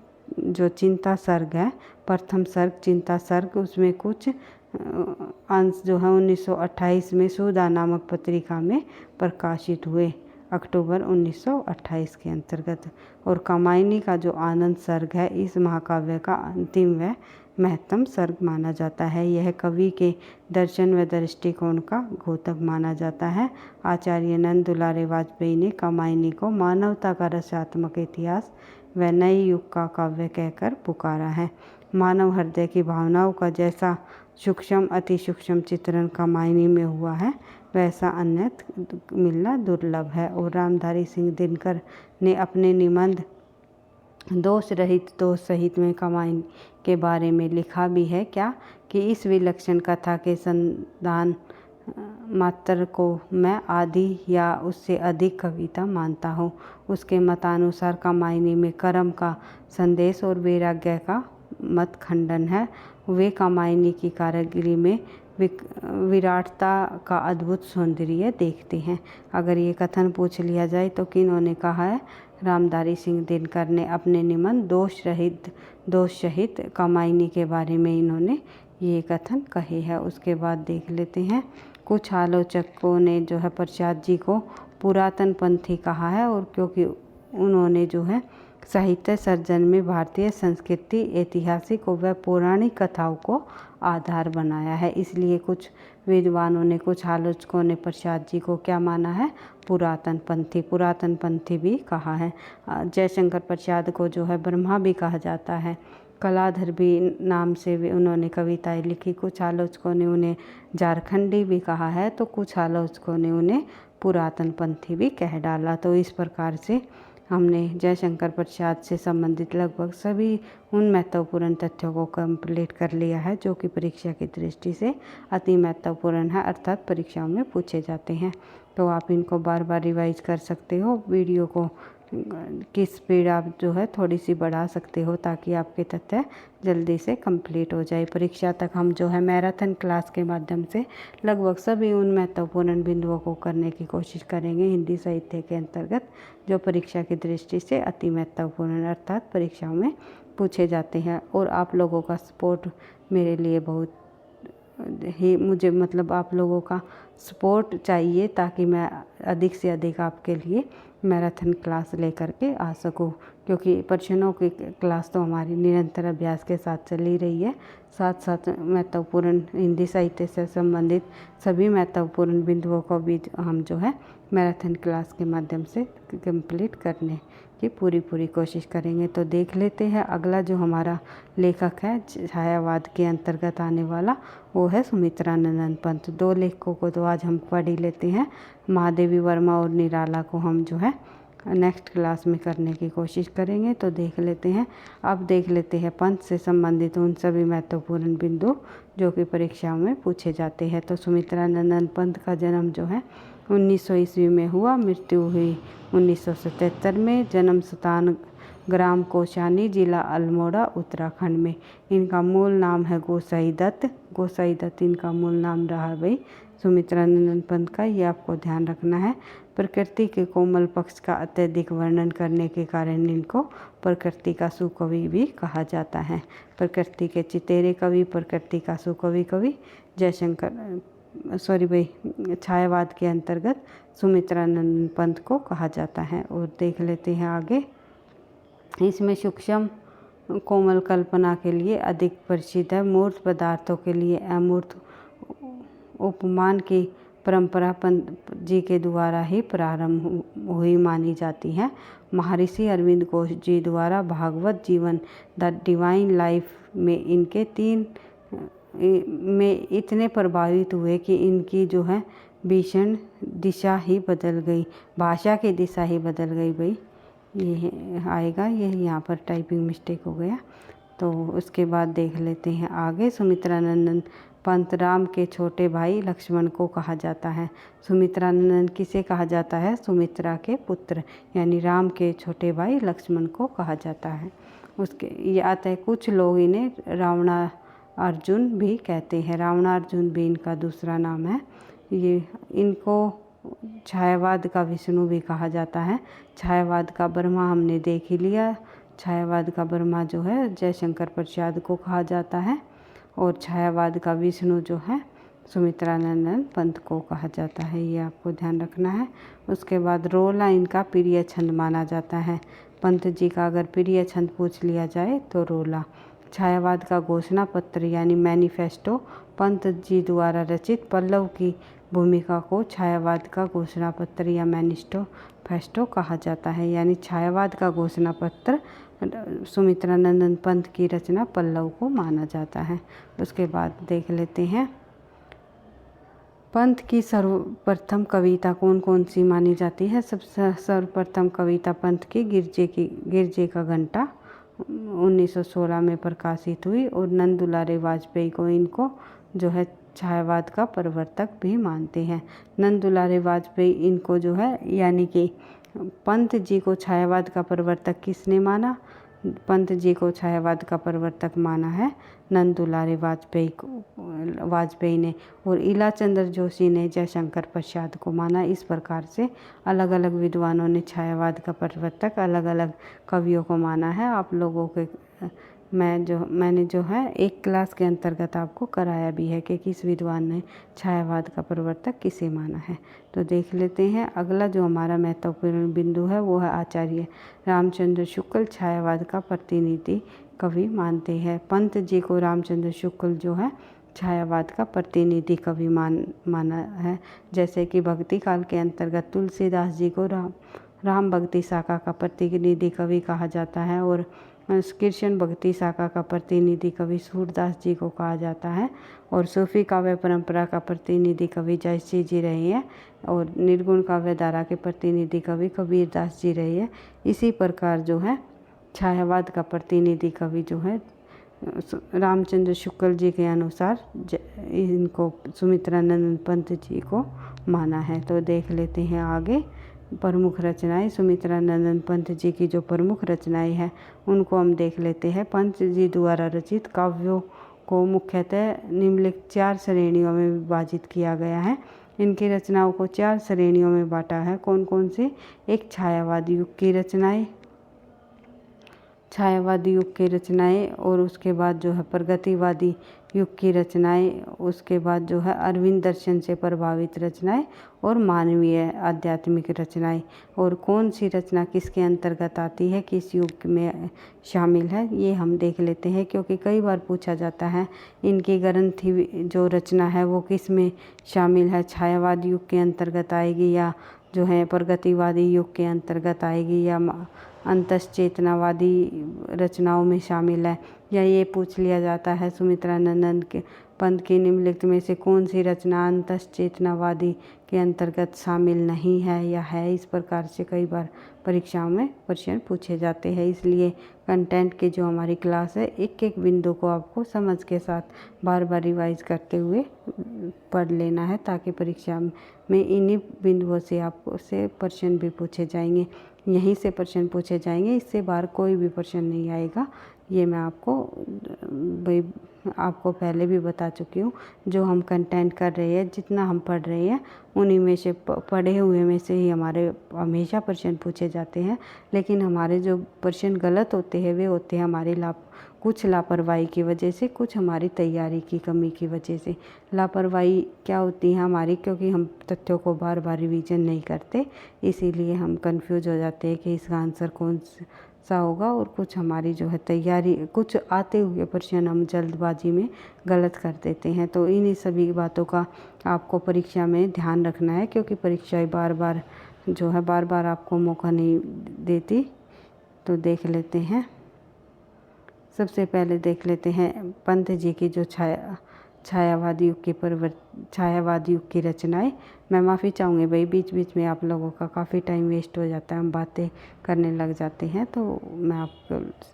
जो चिंता सर्ग है, प्रथम सर्ग चिंता सर्ग, उसमें कुछ अंश जो है 1928 में सुधा नामक पत्रिका में प्रकाशित हुए, अक्टूबर 1928 के अंतर्गत। और कामायनी का जो आनंद सर्ग है इस महाकाव्य का अंतिम व महत्तम सर्ग माना जाता है। यह कवि के दर्शन व दृष्टिकोण का द्योतक माना जाता है। आचार्य नंद दुलारे वाजपेयी ने कामायनी को मानवता का रसात्मक इतिहास व नए युग का काव्य कहकर पुकारा है। मानव हृदय की भावनाओं का जैसा सूक्ष्म अति सूक्ष्म चित्रण कामायनी में हुआ है, वैसा अन्यत्र मिलना दुर्लभ है। और रामधारी सिंह दिनकर ने अपने निबंध दोष रहित दोष सहित में कामायनी के बारे में लिखा भी है क्या कि इस विलक्षण कथा के संधान मात्र को मैं आदि या उससे अधिक कविता मानता हूँ। उसके मतानुसार कामायनी में कर्म का संदेश और वैराग्य का मत खंडन है। वे कामायनी की कारीगरी में विराटता का अद्भुत सौंदर्य देखते हैं। अगर ये कथन पूछ लिया जाए तो किन्होंने कहा है? रामधारी सिंह दिनकर ने अपने निबंध दोष सहित कामायनी के बारे में इन्होंने ये कथन कहे है। उसके बाद देख लेते हैं, कुछ आलोचकों ने जो है प्रसाद जी को पुरातन पंथी कहा है, और क्योंकि उन्होंने जो है साहित्य सर्जन में भारतीय संस्कृति, ऐतिहासिक व पौराणिक कथाओं को आधार बनाया है, इसलिए कुछ विद्वानों ने, कुछ आलोचकों ने प्रसाद जी को क्या माना है? पुरातन पंथी भी कहा है। जयशंकर प्रसाद को जो है ब्रह्मा भी कहा जाता है। कलाधर भी नाम से भी उन्होंने कविताएं लिखी। कुछ आलोचकों ने उन्हें झारखंडी भी कहा है, तो कुछ आलोचकों ने उन्हें पुरातन पंथी भी कह डाला। तो इस प्रकार से हमने जयशंकर प्रसाद से संबंधित लगभग सभी उन महत्वपूर्ण तथ्यों को कंप्लीट कर लिया है जो कि परीक्षा की दृष्टि से अति महत्वपूर्ण है, अर्थात परीक्षाओं में पूछे जाते हैं। तो आप इनको बार बार रिवाइज कर सकते हो। वीडियो को की स्पीड आप जो है थोड़ी सी बढ़ा सकते हो ताकि आपके तथ्य जल्दी से कंप्लीट हो जाए। परीक्षा तक हम जो है मैराथन क्लास के माध्यम से लगभग सभी उन महत्वपूर्ण बिंदुओं को करने की कोशिश करेंगे हिंदी साहित्य के अंतर्गत जो परीक्षा की दृष्टि से अति महत्वपूर्ण अर्थात परीक्षाओं में पूछे जाते हैं। और आप लोगों का सपोर्ट मेरे लिए बहुत ही, मुझे मतलब आप लोगों का सपोर्ट चाहिए ताकि मैं अधिक से अधिक आपके लिए मैराथन क्लास लेकर के आ सकूं, क्योंकि प्रश्नों की क्लास तो हमारी निरंतर अभ्यास के साथ चली रही है। साथ साथ महत्वपूर्ण हिंदी साहित्य से संबंधित सभी महत्वपूर्ण बिंदुओं को भी हम जो है मैराथन क्लास के माध्यम से कंप्लीट करने की पूरी कोशिश करेंगे। तो देख लेते हैं अगला जो हमारा लेखक है छायावाद के अंतर्गत आने वाला, वो है सुमित्रानंद पंत। दो लेखकों को तो आज हम पढ़ ही लेते हैं, महादेवी वर्मा और निराला को हम जो है नेक्स्ट क्लास में करने की कोशिश करेंगे। तो देख लेते हैं, अब देख लेते हैं पंत से संबंधित उन सभी महत्वपूर्ण बिंदु जो कि परीक्षाओं में पूछे जाते हैं। तो सुमित्रानंद पंत का जन्म जो है 1900 ईस्वी में हुआ, मृत्यु हुई 1977 में। जन्म स्थान ग्राम कोशानी, जिला अल्मोड़ा, उत्तराखंड में। इनका मूल नाम है गोसाई दत्त इनका मूल नाम रहा भाई सुमित्रानंद पंत का, ये आपको ध्यान रखना है। प्रकृति के कोमल पक्ष का अत्यधिक वर्णन करने के कारण इनको प्रकृति का सुकवि भी कहा जाता है। प्रकृति के चितेरे कवि, प्रकृति का सुकवि कवि छायावाद के अंतर्गत सुमित्रानंद पंत को कहा जाता है। और देख लेते हैं आगे, इसमें सूक्ष्म कोमल कल्पना के लिए अधिक प्रसिद्ध है। मूर्त पदार्थों के लिए अमूर्त उपमान की परंपरा पंत जी के द्वारा ही प्रारंभ हुई मानी जाती है। महर्षि अरविंद घोष जी द्वारा भागवत जीवन द डिवाइन लाइफ में इनके 3 में इतने प्रभावित हुए कि इनकी जो है भीषण दिशा ही बदल गई, भाषा की दिशा ही बदल गई भाई। ये आएगा, ये यहाँ पर टाइपिंग मिस्टेक हो गया। तो उसके बाद देख लेते हैं आगे, सुमित्रानंद पंत राम के छोटे भाई लक्ष्मण को कहा जाता है। सुमित्रानंद किसे कहा जाता है? सुमित्रा के पुत्र यानी राम के छोटे भाई लक्ष्मण को कहा जाता है। उसके ये आता है कुछ लोग इन्हें रावणार्जुन भी कहते हैं। रावणार्जुन भी इनका दूसरा नाम है। ये इनको छायावाद का विष्णु भी कहा जाता है। छायावाद का ब्रह्मा हमने देख ही लिया। छायावाद का ब्रह्मा जो है जयशंकर प्रसाद को कहा जाता है और छायावाद का विष्णु जो है सुमित्रानंदन पंत को कहा जाता है। ये आपको ध्यान रखना है। उसके बाद रोला इनका प्रिय छंद माना जाता है। पंत जी का अगर प्रिय छंद पूछ लिया जाए तो रोला। छायावाद का घोषणा पत्र यानी मैनिफेस्टो पंत जी द्वारा रचित पल्लव की भूमिका को छायावाद का घोषणा पत्र या मैनिफेस्टो कहा जाता है। यानी छायावाद का घोषणा पत्र सुमित्रानंदन पंत की रचना पल्लव को माना जाता है। उसके बाद देख लेते हैं पंत की सर्वप्रथम कविता कौन कौन सी मानी जाती है। सबसे सर्वप्रथम कविता पंत की गिरजे का घंटा 1916 में प्रकाशित हुई और नंद दुलारे वाजपेयी को इनको जो है छायावाद का प्रवर्तक भी मानते हैं। नंद दुलारे वाजपेयी इनको जो है यानी कि पंत जी को छायावाद का प्रवर्तक किसने माना। पंत जी को छायावाद का प्रवर्तक माना है नंद दुलारे वाजपेयी ने और इला चंद्र जोशी ने जयशंकर प्रसाद को माना। इस प्रकार से अलग अलग विद्वानों ने छायावाद का प्रवर्तक अलग अलग कवियों को माना है। आप लोगों के मैंने जो है एक क्लास के अंतर्गत आपको कराया भी है कि किस विद्वान ने छायावाद का प्रवर्तक किसे माना है। तो देख लेते हैं अगला जो हमारा महत्वपूर्ण बिंदु है वो है आचार्य रामचंद्र शुक्ल छायावाद का प्रतिनिधि कवि मानते हैं। पंत जी को रामचंद्र शुक्ल जो है छायावाद का प्रतिनिधि कवि माना है। जैसे कि भक्ति काल के अंतर्गत तुलसीदास जी को राम भक्ति शाखा का प्रतिनिधि कवि कहा जाता है और कृष्ण भक्ति शाखा का प्रतिनिधि कवि सूरदास जी को कहा जाता है और सूफी काव्य परंपरा का प्रतिनिधि कवि जयश्री जी रहे हैं और निर्गुण काव्य धारा के प्रतिनिधि कवि कबीरदास जी रहे हैं। इसी प्रकार जो है छायावाद का प्रतिनिधि कवि जो है रामचंद्र शुक्ल जी के अनुसार इनको सुमित्रानंद पंत जी को माना है। तो देख लेते हैं आगे प्रमुख रचनाएं। सुमित्रानंदन पंत जी की जो प्रमुख रचनाएं हैं उनको हम देख लेते हैं। पंत जी द्वारा रचित काव्यों को मुख्यतः निम्नलिखित 4 श्रेणियों में विभाजित किया गया है। इनकी रचनाओं को 4 श्रेणियों में बांटा है। कौन कौन से। एक छायावादी युग की रचनाएं और उसके बाद जो है प्रगतिवादी युग की रचनाएं, उसके बाद जो है अरविंद दर्शन से प्रभावित रचनाएं और मानवीय आध्यात्मिक रचनाएं। और कौन सी रचना किसके अंतर्गत आती है, किस युग में शामिल है, ये हम देख लेते हैं क्योंकि कई बार पूछा जाता है इनकी ग्रंथि जो रचना है वो किस में शामिल है, छायावाद युग के अंतर्गत आएगी या जो है प्रगतिवादी युग के अंतर्गत आएगी या अंतश्चेतनावादी रचनाओं में शामिल है, या ये पूछ लिया जाता है सुमित्रानंदन के पंत की निम्नलिखित में से कौन सी रचना अंतश्चेतनावादी के अंतर्गत शामिल नहीं है या है। इस प्रकार से कई बार परीक्षाओं में प्रश्न पूछे जाते हैं। इसलिए कंटेंट की जो हमारी क्लास है एक एक बिंदु को आपको समझ के साथ बार बार रिवाइज करते हुए पढ़ लेना है ताकि परीक्षा में इन्हीं बिंदुओं से आपको से प्रश्न भी पूछे जाएंगे, यहीं से प्रश्न पूछे जाएंगे, इससे बाहर कोई भी प्रश्न नहीं आएगा। ये मैं आपको पहले भी बता चुकी हूँ। जो हम कंटेंट कर रहे हैं, जितना हम पढ़ रहे हैं, उन्हीं में से पढ़े हुए में से ही हमारे हमेशा प्रश्न पूछे जाते हैं। लेकिन हमारे जो प्रश्न गलत होते हैं वे होते हैं हमारी कुछ लापरवाही की वजह से, कुछ हमारी तैयारी की कमी की वजह से। लापरवाही क्या होती है हमारी, क्योंकि हम तथ्यों को बार बार रिवीजन नहीं करते, इसीलिए हम कंफ्यूज हो जाते हैं कि इसका आंसर कौन सा होगा। और कुछ हमारी जो है तैयारी, कुछ आते हुए प्रश्न हम जल्दबाजी में गलत कर देते हैं। तो इन्हीं सभी बातों का आपको परीक्षा में ध्यान रखना है क्योंकि परीक्षाएं बार बार आपको मौका नहीं देती। तो देख लेते हैं, सबसे पहले देख लेते हैं पंत जी की जो छायावादी युग की रचनाएं। मैं माफ़ी चाहूँगी भाई, बीच बीच में आप लोगों का काफ़ी टाइम वेस्ट हो जाता है, हम बातें करने लग जाते हैं, तो मैं आप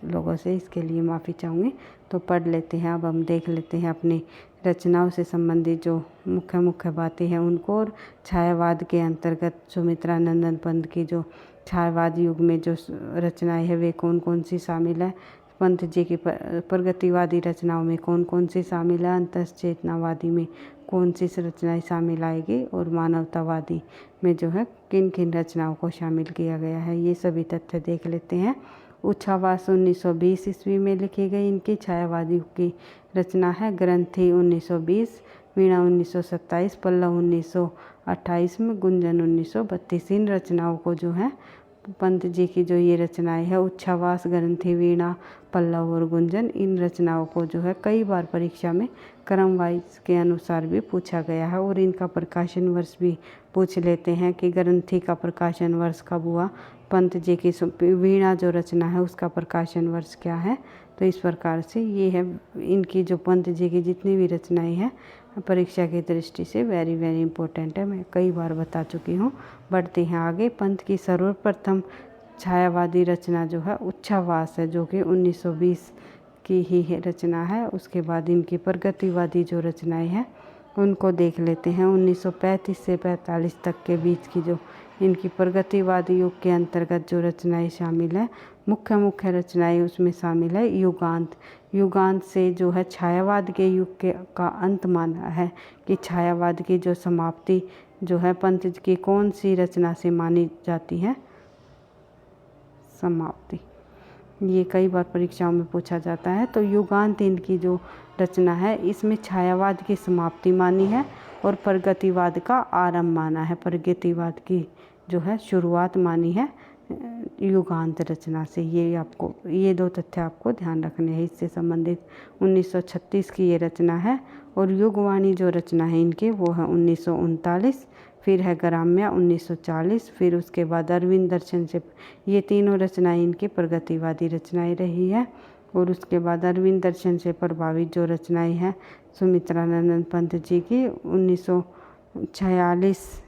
लोगों से इसके लिए माफ़ी चाहूँगी। तो पढ़ लेते हैं। अब हम देख लेते हैं अपनी रचनाओं से संबंधित जो मुख्य बातें हैं उनको, और छायावाद के अंतर्गत सुमित्रानंदन पंत की जो छायावाद युग में जो रचनाएं है वे कौन कौन सी शामिल है। पंत जी की प्रगतिवादी रचनाओं में कौन कौन सी शामिल है, अंतश्चेतनावादी में कौन सी रचनाएं शामिल आएगी और मानवतावादी में जो है किन किन रचनाओं को शामिल किया गया है, ये सभी तथ्य देख लेते हैं। उच्छावास 1920 ईस्वी में लिखी गई इनकी छायावादी की रचना है। ग्रंथि 1920, वीणा 1927, पल्लव 1928 में, गुंजन 1932। इन रचनाओं को जो है पंत जी की जो ये रचनाएं है उच्छावास, ग्रंथि, वीणा, पल्लव और गुंजन, इन रचनाओं को जो है कई बार परीक्षा में क्रम वाइज के अनुसार भी पूछा गया है और इनका प्रकाशन वर्ष भी पूछ लेते हैं कि ग्रंथि का प्रकाशन वर्ष कब हुआ, पंत जी की वीणा जो रचना है उसका प्रकाशन वर्ष क्या है। तो इस प्रकार से ये है इनकी जो पंत जी की जितनी भी रचनाएं हैं परीक्षा की दृष्टि से वेरी वेरी इंपॉर्टेंट है, मैं कई बार बता चुकी हूँ। बढ़ते हैं आगे। पंत की सर्वप्रथम छायावादी रचना जो है उच्छावास है, जो कि 1920 की ही रचना है। उसके बाद इनकी प्रगतिवादी जो रचनाएं हैं उनको देख लेते हैं। 1935 से 45 तक के बीच की जो इनकी प्रगतिवादी युग के अंतर्गत जो रचनाएं शामिल है, मुख्य रचनाएं उसमें शामिल है युगांत। युगांत से जो है छायावाद के युग के का अंत माना है कि छायावाद की जो समाप्ति जो है पंत की कौन सी रचना से मानी जाती है, समाप्ति। ये कई बार परीक्षाओं में पूछा जाता है। तो युगांत इनकी जो रचना है इसमें छायावाद की समाप्ति मानी है और प्रगतिवाद का आरंभ माना है। प्रगतिवाद की जो है शुरुआत मानी है युगांत रचना से। ये दो तथ्य आपको ध्यान रखने हैं। इससे संबंधित 1936 की ये रचना है और युगवाणी जो रचना है इनकी वो है 1939। फिर है ग्राम्या 1940। फिर उसके बाद अरविंद दर्शन से, ये तीनों रचनाएं इनकी प्रगतिवादी रचनाएं रही है। और उसके बाद अरविंद दर्शन से प्रभावित जो रचनाएं हैं सुमित्रानंद पंत जी की 1946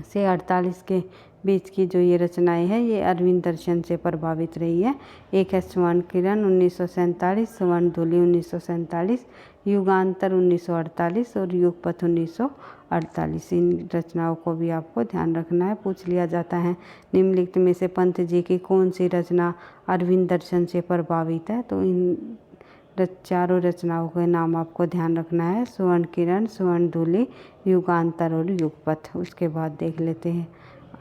से 48 के बीच की जो ये रचनाएं हैं ये अरविंद दर्शन से प्रभावित रही है। एक है स्वर्ण किरण 1947, स्वर्ण धूलि 1947, युगांतर 1948 और युगपथ 1948। इन रचनाओं को भी आपको ध्यान रखना है, पूछ लिया जाता है निम्नलिखित में से पंत जी की कौन सी रचना अरविंद दर्शन से प्रभावित है। तो इन चारों रचनाओं के नाम आपको ध्यान रखना है, स्वर्ण किरण, स्वर्ण धूलि, युगांतर और युगपथ। उसके बाद देख लेते हैं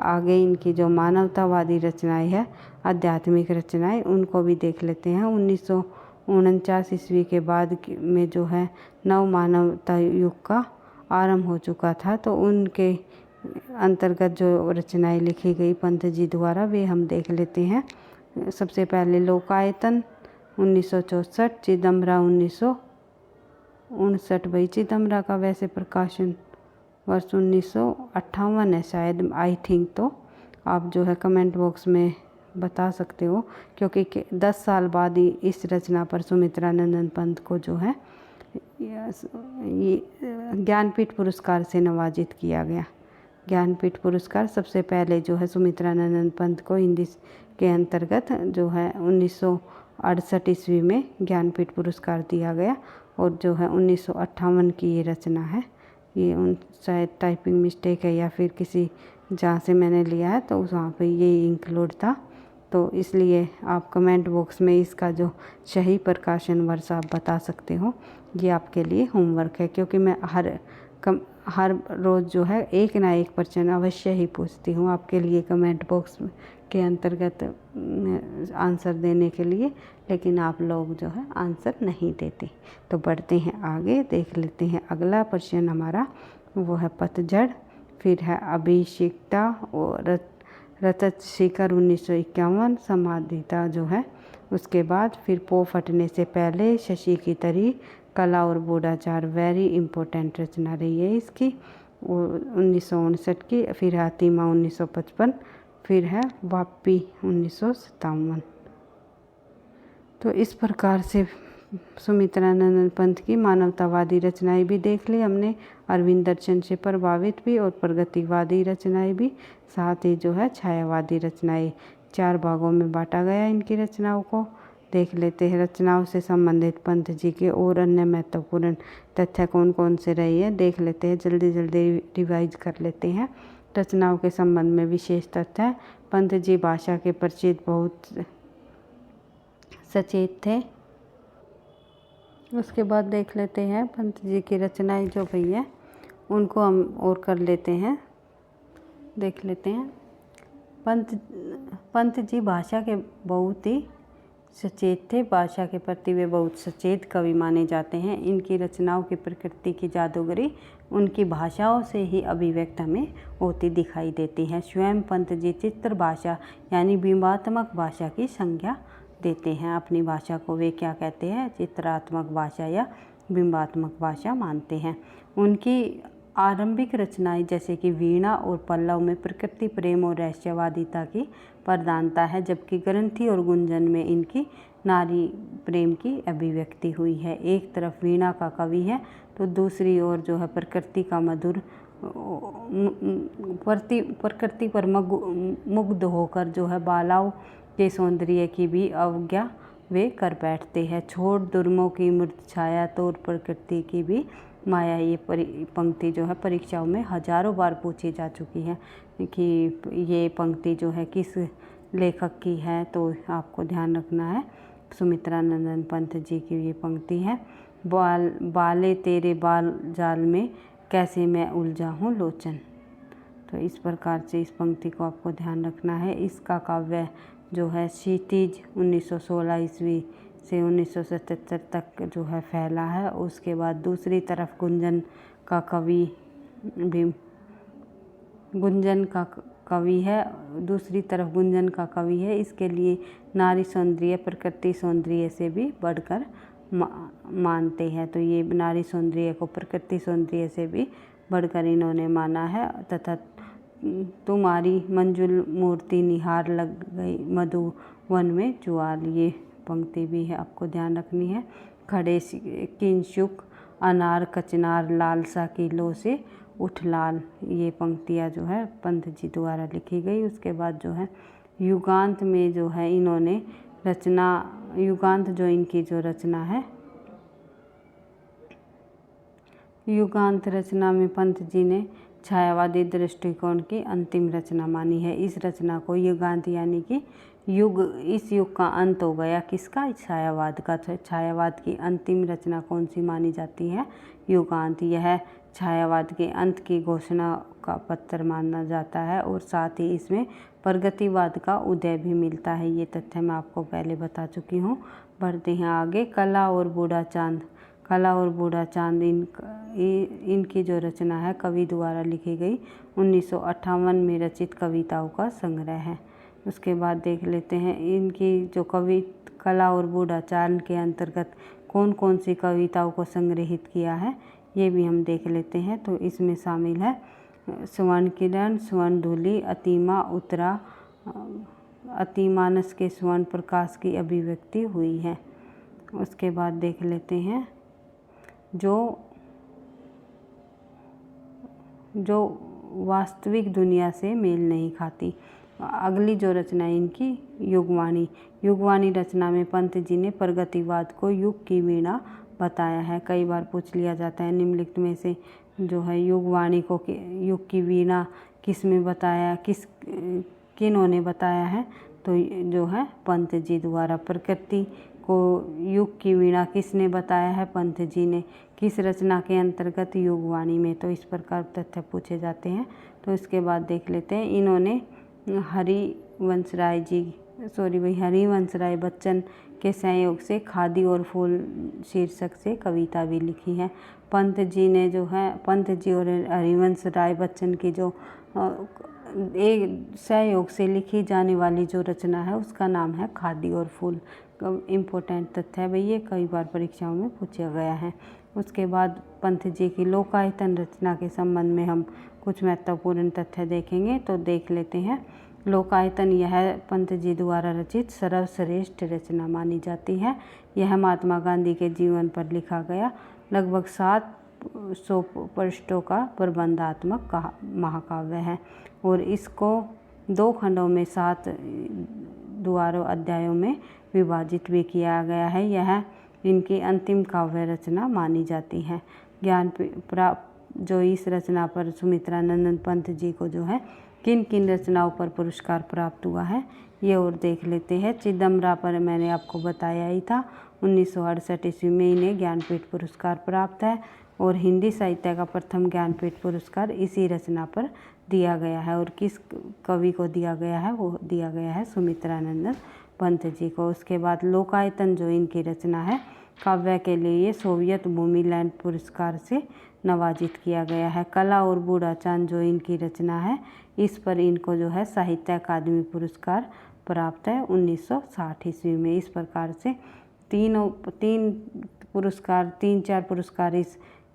आगे इनकी जो मानवतावादी रचनाएं है, आध्यात्मिक रचनाएं, उनको भी देख लेते हैं। 1949 ईस्वी के बाद में जो है नव मानवता युग का आरंभ हो चुका था। तो उनके अंतर्गत जो रचनाएं लिखी गई पंत जी द्वारा वे हम देख लेते हैं। सबसे पहले लोकायतन 1964, चिदम्बरा 1959। भाई चिदम्बरा का वैसे प्रकाशन वर्ष 1958 है शायद, आई थिंक। तो आप जो है कमेंट बॉक्स में बता सकते हो, क्योंकि 10 साल बाद ही इस रचना पर सुमित्रानंद पंत को जो है ये ज्ञानपीठ पुरस्कार से नवाजित किया गया। ज्ञानपीठ पुरस्कार सबसे पहले जो है सुमित्रानंद पंत को हिंदी के अंतर्गत जो है 1968 ईस्वी में ज्ञानपीठ पुरस्कार दिया गया। और जो है 1958 की ये रचना है। ये शायद टाइपिंग मिस्टेक है या फिर किसी जहाँ से मैंने लिया है तो वहाँ पे ये इंक्लूड था, तो इसलिए आप कमेंट बॉक्स में इसका जो सही प्रकाशन वर्ष आप बता सकते हो। ये आपके लिए होमवर्क है, क्योंकि मैं हर रोज़ जो है एक ना एक प्रश्न अवश्य ही पूछती हूँ आपके लिए कमेंट बॉक्स के अंतर्गत आंसर देने के लिए, लेकिन आप लोग जो है आंसर नहीं देते। तो बढ़ते हैं आगे, देख लेते हैं अगला प्रश्न हमारा, वो है पतझड़। फिर है अभिषिक्ता और रजत शिखर 1951, समाधिता जो है। उसके बाद फिर पो फटने से पहले, शशि की तरी, कला और बूढ़ाचार, वेरी इंपॉर्टेंट रचना रही है इसकी, 1959 की। फिर हातिमा 1955, फिर है वापी 1957। तो इस प्रकार से सुमित्रानंद पंत की मानवतावादी रचनाएं भी देख ली हमने, अरविंद दर्शन से प्रभावित भी और प्रगतिवादी रचनाएं भी, साथ ही जो है छायावादी रचनाएं। 4 भागों में बांटा गया इनकी रचनाओं को। देख लेते हैं रचनाओं से संबंधित पंत जी के और अन्य महत्वपूर्ण तथ्य कौन कौन से रही है, देख लेते हैं, जल्दी जल्दी रिवाइज कर लेते हैं। रचनाओं के संबंध में विशेष तथ्य है, पंत जी भाषा के परिचित बहुत सचेत थे। उसके बाद देख लेते हैं पंत जी की रचनाएं जो भी है उनको हम और कर लेते हैं, देख लेते हैं। पंत जी भाषा के बहुत ही सचेत थे। भाषा के प्रति वे बहुत सचेत कवि माने जाते हैं। इनकी रचनाओं की प्रकृति की जादूगरी उनकी भाषाओं से ही अभिव्यक्त हमें होती दिखाई देती है। स्वयं पंत जी चित्र भाषा यानी बिंबात्मक भाषा की संज्ञा देते हैं। अपनी भाषा को वे क्या कहते हैं, चित्रात्मक भाषा या बिंबात्मक भाषा मानते हैं। उनकी आरंभिक रचनाएं जैसे कि वीणा और पल्लव में प्रकृति प्रेम और रहस्यवादिता की प्रधानता है, जबकि ग्रंथि और गुंजन में इनकी नारी प्रेम की अभिव्यक्ति हुई है। एक तरफ वीणा का कवि है तो दूसरी ओर जो है प्रकृति का मधुर प्रकृति पर मुग्ध होकर जो है बालाओं के सौंदर्य की भी अवज्ञा वे कर बैठते हैं। छोड़ दुर्मों की मृत छाया तो प्रकृति की भी माया, ये पंक्ति जो है परीक्षाओं में हजारों बार पूछी जा चुकी है कि ये पंक्ति जो है किस लेखक की है, तो आपको ध्यान रखना है सुमित्रानंदन पंत जी की ये पंक्ति है। बाले तेरे बाल जाल में कैसे मैं उलझा हूँ लोचन। तो इस प्रकार से इस पंक्ति को आपको ध्यान रखना है। इसका काव्य जो है क्षितिज 1916 ईस्वी से 1977 तक जो है फैला है। उसके बाद दूसरी तरफ गुंजन का कवि है, दूसरी तरफ गुंजन का कवि है। इसके लिए नारी सौंदर्य प्रकृति सौंदर्य से भी बढ़कर मानते हैं। तो ये नारी सौंदर्य को प्रकृति सौंदर्य से भी बढ़कर इन्होंने माना है। तथा तुम्हारी मंजुल मूर्ति निहार लग गई मधुवन में ज्वाल, ये पंक्ति भी है, आपको ध्यान रखनी है। खड़े किंशुक अनार कचनार लालसा की लो से उठ लाल, ये पंक्तियाँ जो है पंत जी द्वारा लिखी गई। उसके बाद जो है युगांत में जो है इन्होंने रचना, युगांत जो इनकी जो रचना है, युगांत रचना में पंत जी ने छायावादी दृष्टिकोण की अंतिम रचना मानी है। इस रचना को युगांत यानी कि युग, इस युग का अंत हो गया, किसका, छायावाद का। छायावाद की अंतिम रचना कौन सी मानी जाती है, युगांत। यह छायावाद के अंत की घोषणा का पत्र माना जाता है और साथ ही इसमें प्रगतिवाद का उदय भी मिलता है। ये तथ्य मैं आपको पहले बता चुकी हूँ। बढ़ते हैं आगे। कला और बूढ़ा चांद, कला और बूढ़ा चांद इनकी जो रचना है कवि द्वारा लिखी गई 1958 में रचित कविताओं का संग्रह है। उसके बाद देख लेते हैं इनकी जो कला और बूढ़ा चांद के अंतर्गत कौन कौन सी कविताओं को संग्रहित किया है, ये भी हम देख लेते हैं। तो इसमें शामिल है स्वर्ण किरण, स्वर्ण धूलि, अतिमा उत्तरा, अतिमानस के स्वर्ण प्रकाश की अभिव्यक्ति हुई है। उसके बाद देख लेते हैं जो वास्तविक दुनिया से मेल नहीं खाती। अगली जो रचना है इनकी युगवाणी, युगवाणी रचना में पंत जी ने प्रगतिवाद को युग की वीणा बताया है। कई बार पूछ लिया जाता है निम्नलिखित में से जो है युगवाणी को युग की वीणा किस में बताया, किन्होंने बताया है, तो जो है पंत जी द्वारा। प्रकृति को युग की वीणा किसने बताया है, पंत जी ने। किस रचना के अंतर्गत, युगवाणी में। तो इस प्रकार तथ्य पूछे जाते हैं। तो इसके बाद देख लेते हैं इन्होंने हरिवंश राय बच्चन के सहयोग से खादी और फूल शीर्षक से कविता भी लिखी है। पंत जी ने जो है, पंत जी और हरिवंश राय बच्चन की जो एक सहयोग से लिखी जाने वाली जो रचना है उसका नाम है खादी और फूल। इम्पोर्टेंट तथ्य है भाई, ये कई बार परीक्षाओं में पूछा गया है। उसके बाद पंत जी की लोकायतन रचना के संबंध में हम कुछ महत्वपूर्ण तथ्य देखेंगे। तो देख लेते हैं लोकायतन, यह पंत जी द्वारा रचित सर्वश्रेष्ठ रचना मानी जाती है। यह महात्मा गांधी के जीवन पर लिखा गया लगभग 700 पृष्ठों का प्रबंधात्मक महाकाव्य है और इसको 2 खंडों में 7 द्वारों अध्यायों में विभाजित भी किया गया है। यह इनकी अंतिम काव्य रचना मानी जाती है। ज्ञान प्राप्त जो इस रचना पर सुमित्रानंदन पंत जी को जो है किन किन रचनाओं पर पुरस्कार प्राप्त हुआ है ये और देख लेते हैं। चिदम्बरा पर मैंने आपको बताया ही था, 1968 ईस्वी में इन्हें ज्ञानपीठ पुरस्कार प्राप्त है और हिंदी साहित्य का प्रथम ज्ञानपीठ पुरस्कार इसी रचना पर दिया गया है। और किस कवि को दिया गया है, वो दिया गया है सुमित्रानंद पंत जी को। उसके बाद लोकायतन जो इनकी रचना है, काव्य के लिए ये सोवियत भूमिलैंड पुरस्कार से नवाजित किया गया है। कला और बूढ़ा चांद जो इनकी रचना है, इस पर इनको जो है साहित्य अकादमी पुरस्कार प्राप्त है 1960 ईस्वी में। इस प्रकार से तीन चार पुरस्कार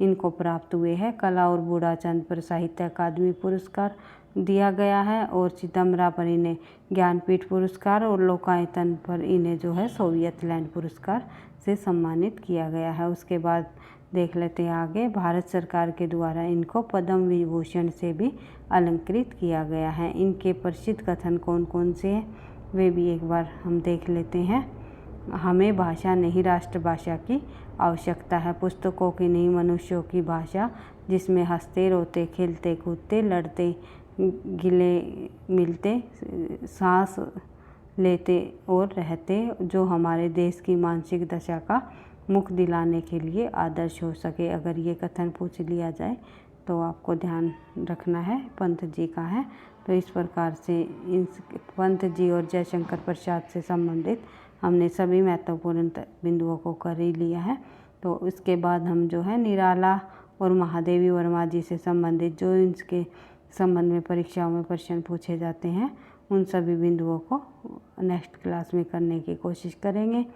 इनको प्राप्त हुए हैं। कला और बूढ़ा चांद पर साहित्य अकादमी पुरस्कार दिया गया है और चिदम्बरा पर इन्हें ज्ञानपीठ पुरस्कार और लोकायतन पर इन्हें जो है सोवियत लैंड पुरस्कार से सम्मानित किया गया है। उसके बाद देख लेते हैं आगे, भारत सरकार के द्वारा इनको पद्म विभूषण से भी अलंकृत किया गया है। इनके प्रसिद्ध कथन कौन कौन से हैं वे भी एक बार हम देख लेते हैं। हमें भाषा नहीं राष्ट्रभाषा की आवश्यकता है, पुस्तकों की नहीं मनुष्यों की भाषा, जिसमें हंसते रोते खेलते कूदते लड़ते गिले मिलते सांस लेते और रहते, जो हमारे देश की मानसिक दशा का मुख दिलाने के लिए आदर्श हो सके। अगर ये कथन पूछ लिया जाए तो आपको ध्यान रखना है पंत जी का है। तो इस प्रकार से इन पंत जी और जयशंकर प्रसाद से संबंधित हमने सभी महत्वपूर्ण बिंदुओं को कर ही लिया है। तो इसके बाद हम जो है निराला और महादेवी वर्मा जी से संबंधित जो इनके संबंध में परीक्षाओं में प्रश्न पूछे जाते हैं, उन सभी बिंदुओं को नेक्स्ट क्लास में करने की कोशिश करेंगे।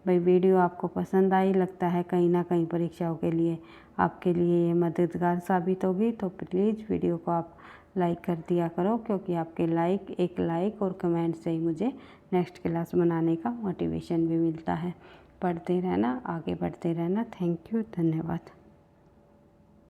भाई वीडियो आपको पसंद आई, लगता है कहीं ना कहीं परीक्षाओं के लिए आपके लिए ये मददगार साबित होगी, तो प्लीज़ वीडियो को आप लाइक कर दिया करो, क्योंकि आपके एक लाइक और कमेंट से ही मुझे नेक्स्ट क्लास बनाने का मोटिवेशन भी मिलता है। पढ़ते रहना, आगे बढ़ते रहना। थैंक यू, धन्यवाद।